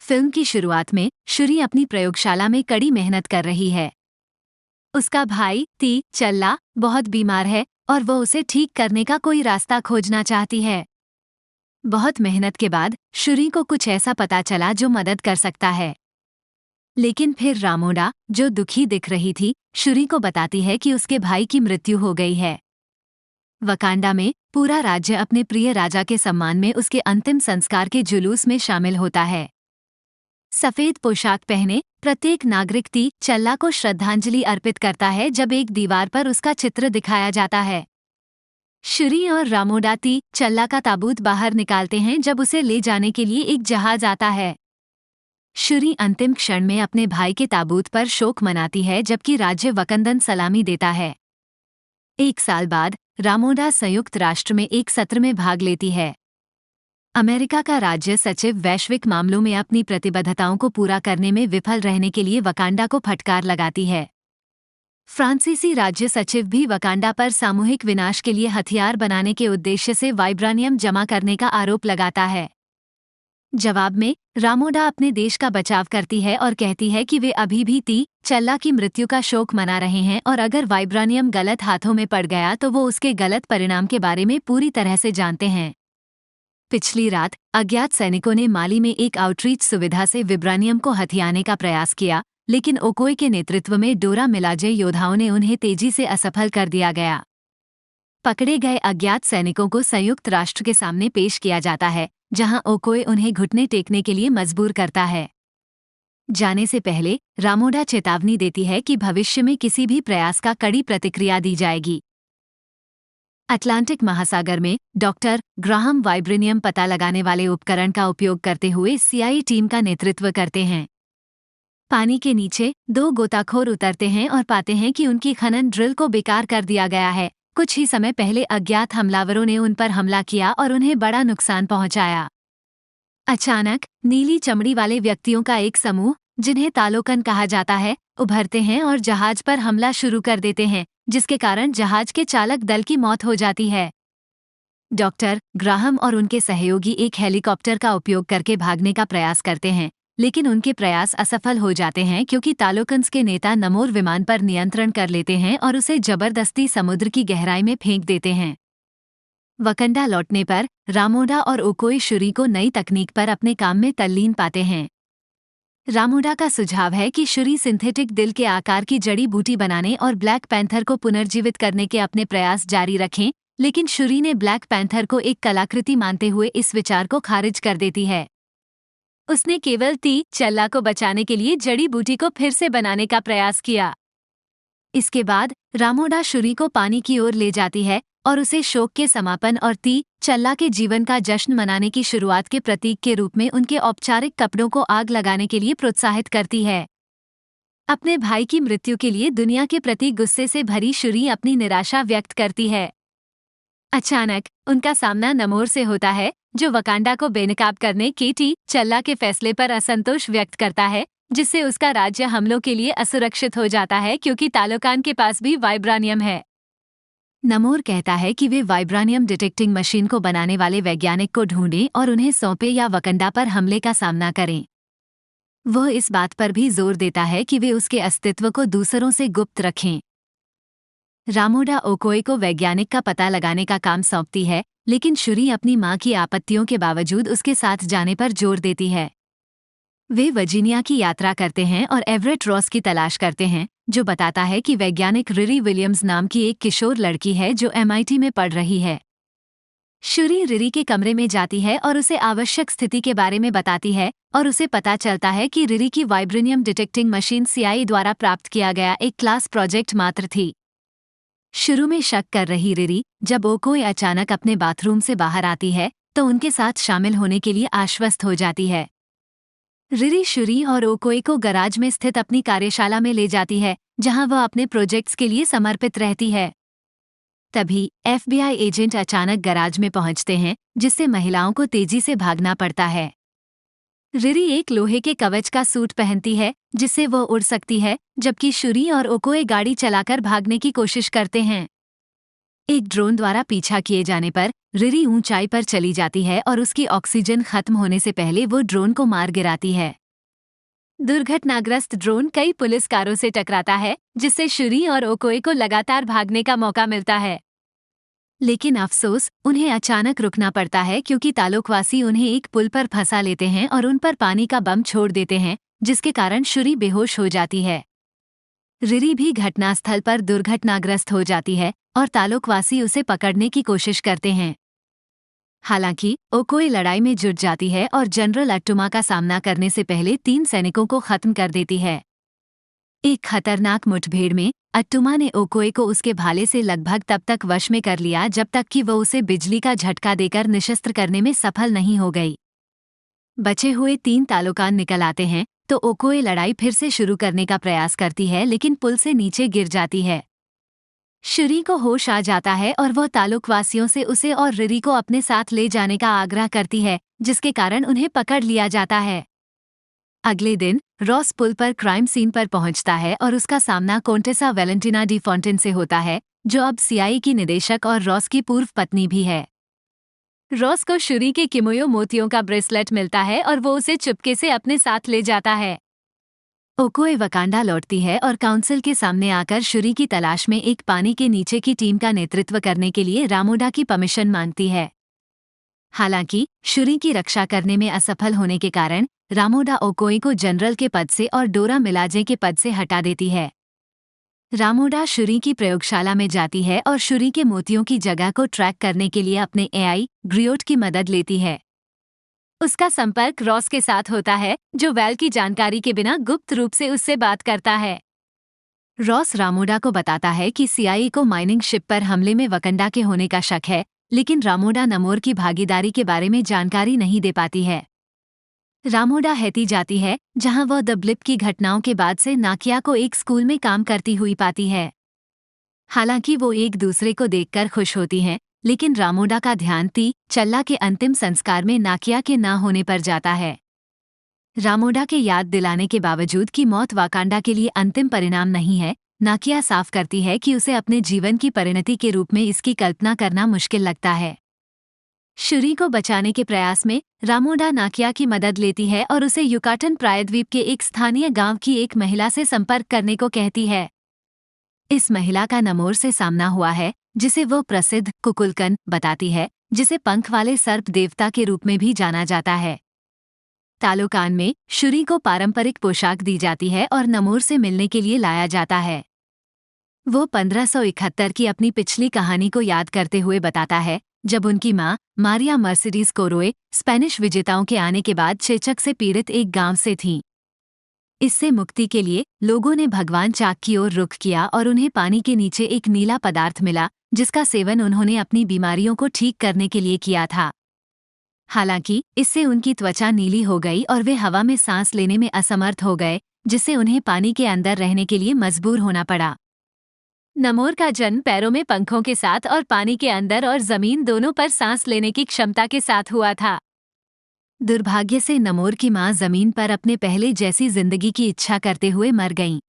Film की शुरुआत में शुरी अपनी प्रयोगशाला में कड़ी मेहनत कर रही है। उसका भाई ती चल्ला बहुत बीमार है और वो उसे ठीक करने का कोई रास्ता खोजना चाहती है। बहुत मेहनत के बाद शुरी को कुछ ऐसा पता चला जो मदद कर सकता है। लेकिन फिर रामोडा, जो दुखी दिख रही थी, शुरी को बताती है कि उसके भाई की मृत्यु हो गई है। वकांडा में पूरा राज्य अपने प्रिय राजा के सम्मान में उसके अंतिम संस्कार के जुलूस में शामिल होता है। सफेद पोशाक पहने प्रत्येक नागरिक ती चल्ला को श्रद्धांजलि अर्पित करता है जब एक दीवार पर उसका चित्र दिखाया जाता है। शुरी और रामोडा ती चल्ला का ताबूत बाहर निकालते हैं जब उसे ले जाने के लिए एक जहाज आता है। शुरी अंतिम क्षण में अपने भाई के ताबूत पर शोक मनाती है जबकि राज्य वकंदन सलामी देता है। एक साल बाद रामोडा संयुक्त राष्ट्र में एक सत्र में भाग लेती है। अमेरिका का राज्य सचिव वैश्विक मामलों में अपनी प्रतिबद्धताओं को पूरा करने में विफल रहने के लिए वकांडा को फटकार लगाती है। फ्रांसीसी राज्य सचिव भी वकांडा पर सामूहिक विनाश के लिए हथियार बनाने के उद्देश्य से वाइब्रानियम जमा करने का आरोप लगाता है। जवाब में रामोडा अपने देश का बचाव करती है और कहती है कि वे अभी भी ती चल्ला की मृत्यु का शोक मना रहे हैं और अगर वाइब्रानियम गलत हाथों में पड़ गया तो वो उसके गलत परिणाम के बारे में पूरी तरह से जानते हैं। पिछली रात अज्ञात सैनिकों ने माली में एक आउटरीच सुविधा से विब्रानियम को हथियाने का प्रयास किया, लेकिन ओकोई के नेतृत्व में डोरा मिलाजे योद्धाओं ने उन्हें तेजी से असफल कर दिया गया। पकड़े गए अज्ञात सैनिकों को संयुक्त राष्ट्र के सामने पेश किया जाता है, जहां ओकोई उन्हें घुटने टेकने के लिए मजबूर करता है। जाने से पहले रामोडा चेतावनी देती है कि भविष्य में किसी भी प्रयास का कड़ी प्रतिक्रिया दी जाएगी। अटलांटिक महासागर में डॉक्टर ग्राहम वाइब्रेनियम पता लगाने वाले उपकरण का उपयोग करते हुए सीआई टीम का नेतृत्व करते हैं। पानी के नीचे 2 गोताखोर उतरते हैं और पाते हैं कि उनकी खनन ड्रिल को बेकार कर दिया गया है। कुछ ही समय पहले अज्ञात हमलावरों ने उन पर हमला किया और उन्हें बड़ा नुकसान पहुंचाया। अचानक नीली चमड़ी वाले व्यक्तियों का एक समूह, जिन्हें तालोकन कहा जाता है, उभरते हैं और जहाज पर हमला शुरू कर देते हैं, जिसके कारण जहाज के चालक दल की मौत हो जाती है। डॉक्टर ग्राहम और उनके सहयोगी एक हेलीकॉप्टर का उपयोग करके भागने का प्रयास करते हैं, लेकिन उनके प्रयास असफल हो जाते हैं क्योंकि तालोकन्स के नेता नमोर विमान पर नियंत्रण कर लेते हैं और उसे जबरदस्ती समुद्र की गहराई में फेंक देते हैं। वकंडा लौटने पर रामोडा और ओकोई शुरी को नई तकनीक पर अपने काम में तल्लीन पाते हैं। रामोडा का सुझाव है कि शुरी सिंथेटिक दिल के आकार की जड़ी बूटी बनाने और ब्लैक पैंथर को पुनर्जीवित करने के अपने प्रयास जारी रखें, लेकिन शुरी ने ब्लैक पैंथर को एक कलाकृति मानते हुए इस विचार को खारिज कर देती है। उसने केवल ती चल्ला को बचाने के लिए जड़ी बूटी को फिर से बनाने का प्रयास किया। इसके बाद रामोडा शुरी को पानी की ओर ले जाती है और उसे शोक के समापन और ती चल्ला के जीवन का जश्न मनाने की शुरुआत के प्रतीक के रूप में उनके औपचारिक कपड़ों को आग लगाने के लिए प्रोत्साहित करती है। अपने भाई की मृत्यु के लिए दुनिया के प्रति गुस्से से भरी शुरी अपनी निराशा व्यक्त करती है। अचानक उनका सामना नमोर से होता है, जो वकांडा को बेनकाब करने के ती चल्ला के फैसले पर असंतोष व्यक्त करता है, जिससे उसका राज्य हमलों के लिए असुरक्षित हो जाता है क्योंकि तालोकान के पास भी वाइब्रानियम है। नमोर कहता है कि वे वाइब्रानियम डिटेक्टिंग मशीन को बनाने वाले वैज्ञानिक को ढूंढें और उन्हें सौंपे या वकंडा पर हमले का सामना करें। वह इस बात पर भी जोर देता है कि वे उसके अस्तित्व को दूसरों से गुप्त रखें। रामोडा ओकोई को वैज्ञानिक का पता लगाने का काम सौंपती है, लेकिन शुरी अपनी मां की आपत्तियों के बावजूद उसके साथ जाने पर जोर देती है। वे वर्जीनिया की यात्रा करते हैं और एवरेट रॉस की तलाश करते हैं, जो बताता है कि वैज्ञानिक रिरी विलियम्स नाम की एक किशोर लड़की है जो MIT में पढ़ रही है। शुरी रिरी के कमरे में जाती है और उसे आवश्यक स्थिति के बारे में बताती है और उसे पता चलता है कि रिरी की वाइब्रेनियम डिटेक्टिंग मशीन CIA द्वारा प्राप्त किया गया एक क्लास प्रोजेक्ट मात्र थी। शुरू में शक कर रही रिरी, जब ओकोई अचानक अपने बाथरूम से बाहर आती है तो उनके साथ शामिल होने के लिए आश्वस्त हो जाती है। रिरी शुरी और ओकोई को गराज में स्थित अपनी कार्यशाला में ले जाती है, जहां वह अपने प्रोजेक्ट्स के लिए समर्पित रहती है। तभी FBI एजेंट अचानक गराज में पहुंचते हैं, जिससे महिलाओं को तेजी से भागना पड़ता है। रिरी एक लोहे के कवच का सूट पहनती है, जिससे वह उड़ सकती है, जबकि शुरी और ओकोई गाड़ी चलाकर भागने की कोशिश करते हैं। एक ड्रोन द्वारा पीछा किए जाने पर रिरी ऊंचाई पर चली जाती है और उसकी ऑक्सीजन खत्म होने से पहले वो ड्रोन को मार गिराती है। दुर्घटनाग्रस्त ड्रोन कई पुलिस कारों से टकराता है, जिससे शुरी और ओकोए को लगातार भागने का मौका मिलता है। लेकिन अफसोस, उन्हें अचानक रुकना पड़ता है क्योंकि तालुकवासी उन्हें एक पुल पर फंसा लेते हैं और उन पर पानी का बम छोड़ देते हैं, जिसके कारण शुरी बेहोश हो जाती है। रिरी भी घटनास्थल पर दुर्घटनाग्रस्त हो जाती है और तालुकवासी उसे पकड़ने की कोशिश करते हैं। हालांकि ओकोए लड़ाई में जुट जाती है और जनरल अट्टुमा का सामना करने से पहले 3 सैनिकों को खत्म कर देती है। एक खतरनाक मुठभेड़ में अट्टुमा ने ओकोए को उसके भाले से लगभग तब तक वश में कर लिया जब तक कि वो उसे बिजली का झटका देकर निशस्त्र करने में सफल नहीं हो गई। बचे हुए 3 तालुकान निकल आते हैं तो ओकोए लड़ाई फिर से शुरू करने का प्रयास करती है, लेकिन पुल से नीचे गिर जाती है। शुरी को होश आ जाता है और वह तालुकवासियों से उसे और रिरी को अपने साथ ले जाने का आग्रह करती है, जिसके कारण उन्हें पकड़ लिया जाता है। अगले दिन रॉस पुल पर क्राइम सीन पर पहुंचता है और उसका सामना कोंटेसा वैलेंटिना डी फॉन्टेन से होता है, जो अब सीआईए की निदेशक और रॉस की पूर्व पत्नी भी है। रॉस को शुरी के किमोयो मोतियों का ब्रेसलेट मिलता है और वो उसे चुपके से अपने साथ ले जाता है। ओकोए वकांडा लौटती है और काउंसिल के सामने आकर शुरी की तलाश में एक पानी के नीचे की टीम का नेतृत्व करने के लिए रामोडा की परमिशन मांगती है। हालांकि शुरी की रक्षा करने में असफल होने के कारण रामोडा ओकोए को जनरल के पद से और डोरा मिलाजे के पद से हटा देती है। रामोडा शुरी की प्रयोगशाला में जाती है और शुरी के मोतियों की जगह को ट्रैक करने के लिए अपने एआई ग्रियोट की मदद लेती है। उसका संपर्क रॉस के साथ होता है, जो वैल की जानकारी के बिना गुप्त रूप से उससे बात करता है। रॉस रामोडा को बताता है कि सीआईए को माइनिंग शिप पर हमले में वकंडा के होने का शक है, लेकिन रामोडा नमोर की भागीदारी के बारे में जानकारी नहीं दे पाती है। रामोडा हैती जाती है, जहां वह द ब्लिप की घटनाओं के बाद से नाकिया को एक स्कूल में काम करती हुई पाती है। हालांकि वो एक दूसरे को देखकर खुश होती हैं, लेकिन रामोडा का ध्यान ती चल्ला के अंतिम संस्कार में नाकिया के ना होने पर जाता है। रामोडा के याद दिलाने के बावजूद कि मौत वाकांडा के लिए अंतिम परिणाम नहीं है, नाकिया साफ करती है कि उसे अपने जीवन की परिणति के रूप में इसकी कल्पना करना मुश्किल लगता है। शुरी को बचाने के प्रयास में रामोडा नाकिया की मदद लेती है और उसे युकाटन प्रायद्वीप के एक स्थानीय गांव की एक महिला से संपर्क करने को कहती है। इस महिला का नमोर से सामना हुआ है, जिसे वो प्रसिद्ध कुकुलकन बताती है, जिसे पंख वाले सर्प देवता के रूप में भी जाना जाता है। तालुकान में शुरी को पारंपरिक पोशाक दी जाती है और नमोर से मिलने के लिए लाया जाता है। वो 1571 की अपनी पिछली कहानी को याद करते हुए बताता है, जब उनकी माँ मारिया मर्सिडीज कोरोए स्पेनिश विजेताओं के आने के बाद चेचक से पीड़ित एक गांव से थीं। इससे मुक्ति के लिए लोगों ने भगवान चाक की ओर रुख किया और उन्हें पानी के नीचे एक नीला पदार्थ मिला, जिसका सेवन उन्होंने अपनी बीमारियों को ठीक करने के लिए किया था। हालांकि इससे उनकी त्वचा नीली हो गई और वे हवा में सांस लेने में असमर्थ हो गए, जिससे उन्हें पानी के अंदर रहने के लिए मजबूर होना पड़ा। नमोर का जन्म पैरों में पंखों के साथ और पानी के अंदर और जमीन दोनों पर सांस लेने की क्षमता के साथ हुआ था। दुर्भाग्य से नमोर की मां जमीन पर अपने पहले जैसी जिंदगी की इच्छा करते हुए मर गईं।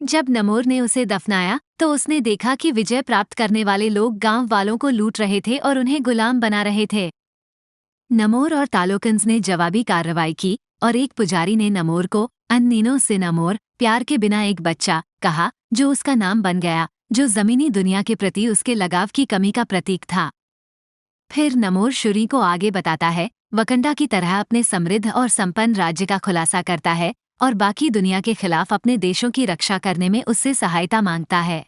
जब नमोर ने उसे दफनाया तो उसने देखा कि विजय प्राप्त करने वाले लोग गांव वालों को लूट रहे थे और उन्हें गुलाम बना रहे थे। नमोर और तालोकन्स ने जवाबी कार्रवाई की और एक पुजारी ने नमोर को अन्नीनो से नमोर, प्यार के बिना एक बच्चा, कहा, जो उसका नाम बन गया, जो जमीनी दुनिया के प्रति उसके लगाव की कमी का प्रतीक था। फिर नमोर शुरी को आगे बताता है, वकंडा की तरह अपने समृद्ध और संपन्न राज्य का खुलासा करता है और बाकी दुनिया के खिलाफ अपने देशों की रक्षा करने में उससे सहायता मांगता है।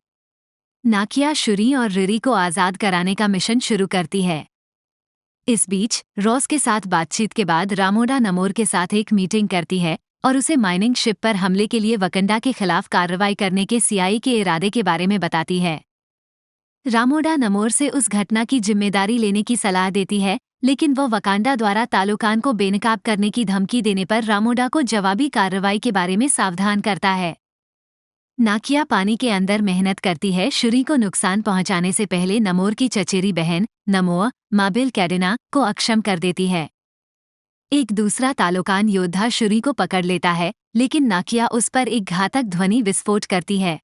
नाकिया शुरी और रिरी को आज़ाद कराने का मिशन शुरू करती है। इस बीच रॉस के साथ बातचीत के बाद रामोडा नमोर के साथ एक मीटिंग करती है और उसे माइनिंग शिप पर हमले के लिए वकंडा के खिलाफ कार्रवाई करने के सीआईए के इरादे के बारे में बताती है। रामोडा नमोर से उस घटना की जिम्मेदारी लेने की सलाह देती है, लेकिन वह वकांडा द्वारा तालुकान को बेनकाब करने की धमकी देने पर रामोडा को जवाबी कार्रवाई के बारे में सावधान करता है। नाकिया पानी के अंदर मेहनत करती है शुरी को नुकसान पहुंचाने से पहले नमोर की चचेरी बहन नमोआ माबिल कैडिना को अक्षम कर देती है। एक दूसरा तालुकान योद्धा शुरी को पकड़ लेता है, लेकिन नाकिया उस पर एक घातक ध्वनि विस्फोट करती है।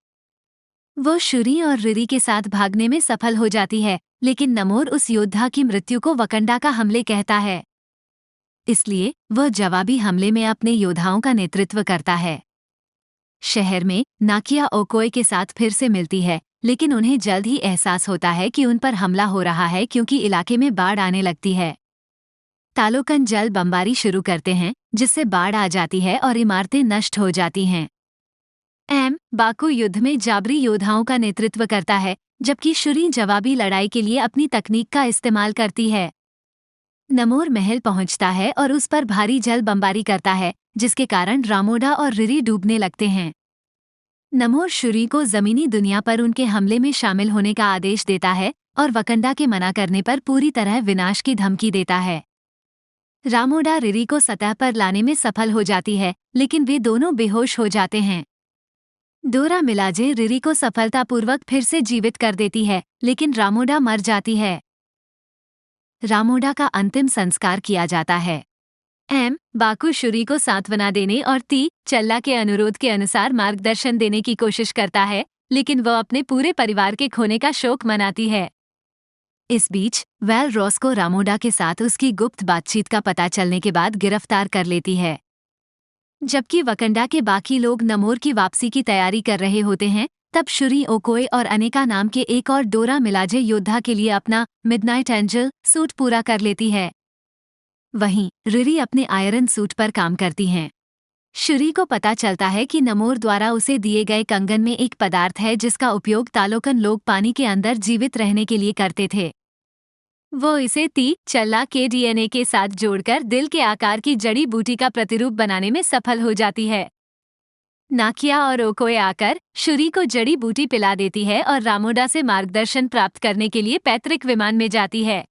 वो शुरी और रिरी के साथ भागने में सफल हो जाती है, लेकिन नमोर उस योद्धा की मृत्यु को वकंडा का हमले कहता है। इसलिए वह जवाबी हमले में अपने योद्धाओं का नेतृत्व करता है। शहर में नाकिया ओकोए के साथ फिर से मिलती है, लेकिन उन्हें जल्द ही एहसास होता है कि उन पर हमला हो रहा है क्योंकि इलाके में बाढ़ आने लगती है। तालोकन जल बमबारी शुरू करते हैं, जिससे बाढ़ आ जाती है और इमारतें नष्ट हो जाती हैं। बाकू युद्ध में जाबरी योद्धाओं का नेतृत्व करता है, जबकि शुरी जवाबी लड़ाई के लिए अपनी तकनीक का इस्तेमाल करती है। नमोर महल पहुंचता है और उस पर भारी जल बमबारी करता है, जिसके कारण रामोडा और रिरी डूबने लगते हैं। नमोर शुरी को जमीनी दुनिया पर उनके हमले में शामिल होने का आदेश देता है और वकंडा के मना करने पर पूरी तरह विनाश की धमकी देता है। रामोडा रिरी को सतह पर लाने में सफल हो जाती है, लेकिन वे दोनों बेहोश हो जाते हैं। डोरा मिलाजे रिरी को सफलतापूर्वक फिर से जीवित कर देती है, लेकिन रामोडा मर जाती है। रामोडा का अंतिम संस्कार किया जाता है। बाकू शुरी को सांत्वना देने और चल्ला के अनुरोध के अनुसार मार्गदर्शन देने की कोशिश करता है, लेकिन वह अपने पूरे परिवार के खोने का शोक मनाती है। इस बीच वेल रॉस को रामोडा के साथ उसकी गुप्त बातचीत का पता चलने के बाद गिरफ्तार कर लेती है। जबकि वकंडा के बाकी लोग नमोर की वापसी की तैयारी कर रहे होते हैं, तब शुरी ओकोए और अनेका नाम के एक और डोरा मिलाजे योद्धा के लिए अपना मिडनाइट एंजल सूट पूरा कर लेती है। वहीं रिरी अपने आयरन सूट पर काम करती हैं। शुरी को पता चलता है कि नमोर द्वारा उसे दिए गए कंगन में एक पदार्थ है जिसका उपयोग तालोकन लोग पानी के अंदर जीवित रहने के लिए करते थे। वो इसे चल्ला के डीएनए के साथ जोड़कर दिल के आकार की जड़ी बूटी का प्रतिरूप बनाने में सफल हो जाती है। नाकिया और ओकोए आकर शुरी को जड़ी बूटी पिला देती है और रामोडा से मार्गदर्शन प्राप्त करने के लिए पैतृक विमान में जाती है।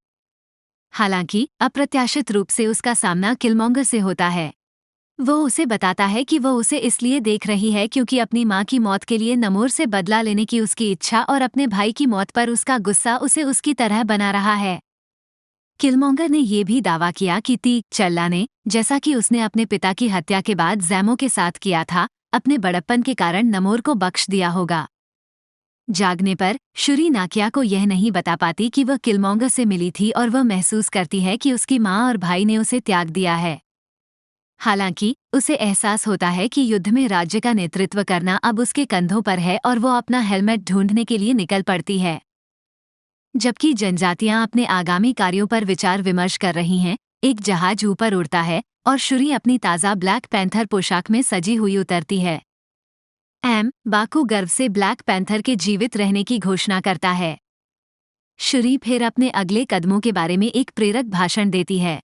हालांकि अप्रत्याशित रूप से उसका सामना किलमोंगर से होता है। वो उसे बताता है कि वो उसे इसलिए देख रही है क्योंकि अपनी माँ की मौत के लिए नमोर से बदला लेने की उसकी इच्छा और अपने भाई की मौत पर उसका गुस्सा उसे उसकी तरह बना रहा है। किलमोंगर ने ये भी दावा किया कि चल्ला ने, जैसा कि उसने अपने पिता की हत्या के बाद जैमो के साथ किया था, अपने बड़प्पन के कारण नमोर को बख्श दिया होगा। जागने पर शुरी नाकिया को यह नहीं बता पाती कि वह किलमोंगर से मिली थी और वह महसूस करती है कि उसकी माँ और भाई ने उसे त्याग दिया है। हालांकि उसे एहसास होता है कि युद्ध में राज्य का नेतृत्व करना अब उसके कंधों पर है और वो अपना हेलमेट ढूंढने के लिए निकल पड़ती है। जबकि जनजातियां अपने आगामी कार्यों पर विचार विमर्श कर रही हैं, एक जहाज ऊपर उड़ता है और शुरी अपनी ताज़ा ब्लैक पैंथर पोशाक में सजी हुई उतरती है। बाकू गर्व से ब्लैक पैंथर के जीवित रहने की घोषणा करता है। शुरी फिर अपने अगले कदमों के बारे में एक प्रेरक भाषण देती है।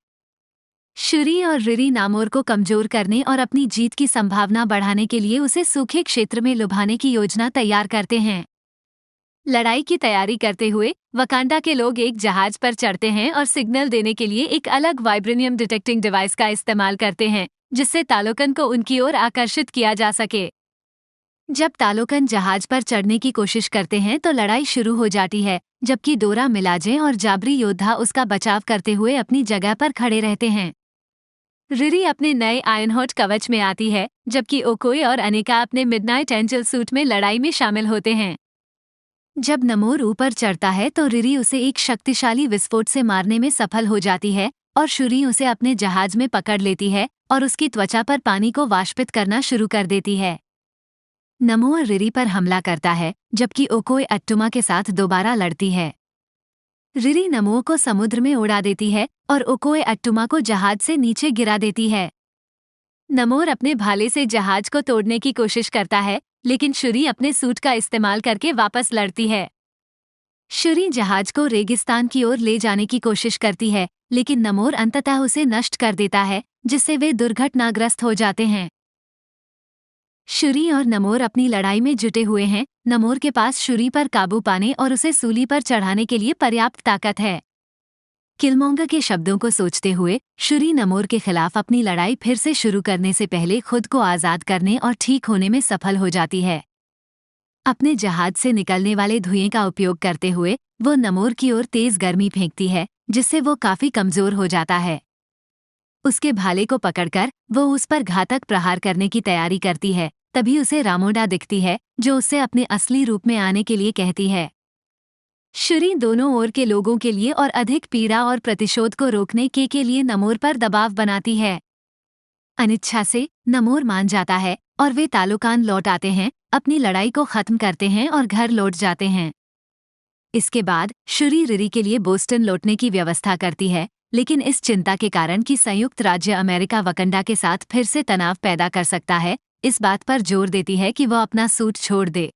शुरी और रिरी नामोर को कमजोर करने और अपनी जीत की संभावना बढ़ाने के लिए उसे सूखे क्षेत्र में लुभाने की योजना तैयार करते हैं। लड़ाई की तैयारी करते हुए वकांडा के लोग एक जहाज पर चढ़ते हैं और सिग्नल देने के लिए एक अलग वाइब्रेनियम डिटेक्टिंग डिवाइस का इस्तेमाल करते हैं, जिससे तालोकन को उनकी ओर आकर्षित किया जा सके। जब तालोकन जहाज पर चढ़ने की कोशिश करते हैं तो लड़ाई शुरू हो जाती है, जबकि डोरा मिलाजे और जाबरी योद्धा उसका बचाव करते हुए अपनी जगह पर खड़े रहते हैं। रिरी अपने नए आयनहॉट कवच में आती है, जबकि ओकोए और अनेका अपने मिडनाइट एंजल सूट में लड़ाई में शामिल होते हैं। जब नमोर ऊपर चढ़ता है तो रिरी उसे एक शक्तिशाली विस्फोट से मारने में सफल हो जाती है और शुरी उसे अपने जहाज में पकड़ लेती है और उसकी त्वचा पर पानी को वाष्पित करना शुरू कर देती है। नमोर रिरी पर हमला करता है, जबकि ओकोए अट्टुमा के साथ दोबारा लड़ती है। रिरी नमोह को समुद्र में उड़ा देती है और ओकोए अट्टुमा को जहाज से नीचे गिरा देती है। नमोर अपने भाले से जहाज को तोड़ने की कोशिश करता है, लेकिन शुरी अपने सूट का इस्तेमाल करके वापस लड़ती है। शुरी जहाज को रेगिस्तान की ओर ले जाने की कोशिश करती है, लेकिन नमोर अंततः उसे नष्ट कर देता है, जिससे वे दुर्घटनाग्रस्त हो जाते हैं। शुरी और नमोर अपनी लड़ाई में जुटे हुए हैं। नमोर के पास शुरी पर काबू पाने और उसे सूली पर चढ़ाने के लिए पर्याप्त ताकत है। किलमोंगा के शब्दों को सोचते हुए शुरी नमोर के खिलाफ अपनी लड़ाई फिर से शुरू करने से पहले खुद को आज़ाद करने और ठीक होने में सफल हो जाती है। अपने जहाज से निकलने वाले धुएं का उपयोग करते हुए वो नमोर की ओर तेज गर्मी फेंकती है, जिससे वो काफी कमजोर हो जाता है। उसके भाले को पकड़कर वो उस पर घातक प्रहार करने की तैयारी करती है, तभी उसे रामोडा दिखती है, जो उससे अपने असली रूप में आने के लिए कहती है। शुरी दोनों ओर के लोगों के लिए और अधिक पीड़ा और प्रतिशोध को रोकने के लिए नमोर पर दबाव बनाती है। अनिच्छा से नमोर मान जाता है और वे तालोकान लौट आते हैं, अपनी लड़ाई को खत्म करते हैं और घर लौट जाते हैं। इसके बाद शुरी रिरी के लिए बोस्टन लौटने की व्यवस्था करती है, लेकिन इस चिंता के कारण कि संयुक्त राज्य अमेरिका वकंडा के साथ फिर से तनाव पैदा कर सकता है, इस बात पर जोर देती है कि वह अपना सूट छोड़ दे।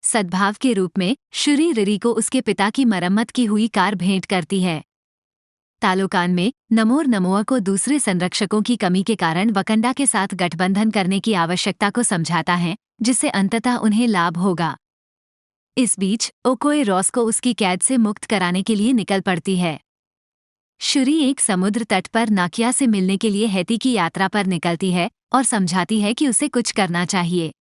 सद्भाव के रूप में शुरी रिरी को उसके पिता की मरम्मत की हुई कार भेंट करती है। तालोकान में नमोर नमोआ को दूसरे संरक्षकों की कमी के कारण वकंडा के साथ गठबंधन करने की आवश्यकता को समझाता है, जिससे अंततः उन्हें लाभ होगा। इस बीच ओकोए रॉस को उसकी कैद से मुक्त कराने के लिए निकल पड़ती है। शुरी एक समुद्र तट पर नाकिया से मिलने के लिए हैती की यात्रा पर निकलती है और समझाती है कि उसे कुछ करना चाहिए।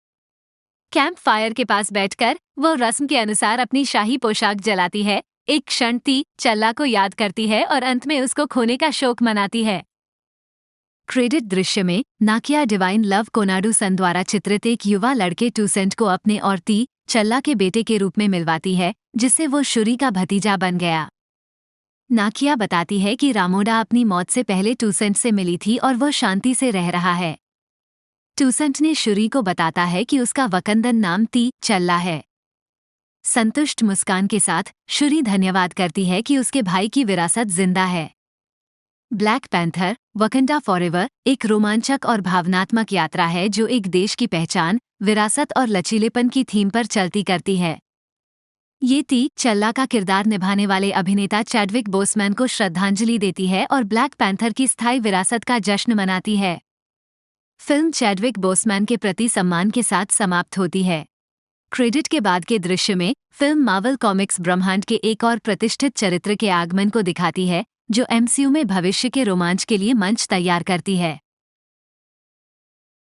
कैंप फायर के पास बैठकर वह रस्म के अनुसार अपनी शाही पोशाक जलाती है, एक क्षण ती चल्ला को याद करती है और अंत में उसको खोने का शोक मनाती है। क्रेडिट दृश्य में नाकिया डिवाइन लव कोनाडू सन द्वारा चित्रित एक युवा लड़के टूसेंट को अपने और ती चल्ला के बेटे के रूप में मिलवाती है, जिससे वो शुरी का भतीजा बन गया। नाकिया बताती है कि रामोडा अपनी मौत से पहले टूसेंट से मिली थी और वह शांति से रह रहा है। टूसेंट ने शुरी को बताता है कि उसका वकंदन नाम ती चल्ला है। संतुष्ट मुस्कान के साथ शुरी धन्यवाद करती है कि उसके भाई की विरासत जिंदा है। ब्लैक पैंथर वकंडा फॉरएवर एक रोमांचक और भावनात्मक यात्रा है जो एक देश की पहचान, विरासत और लचीलेपन की थीम पर चलती करती है। ये ती चल्ला का किरदार निभाने वाले अभिनेता चैडविक बोसमैन को श्रद्धांजलि देती है और ब्लैक पैंथर की स्थायी विरासत का जश्न मनाती है। फिल्म चैडविक बोसमैन के प्रति सम्मान के साथ समाप्त होती है। क्रेडिट के बाद के दृश्य में फिल्म मार्वल कॉमिक्स ब्रह्मांड के एक और प्रतिष्ठित चरित्र के आगमन को दिखाती है, जो एमसीयू में भविष्य के रोमांच के लिए मंच तैयार करती है।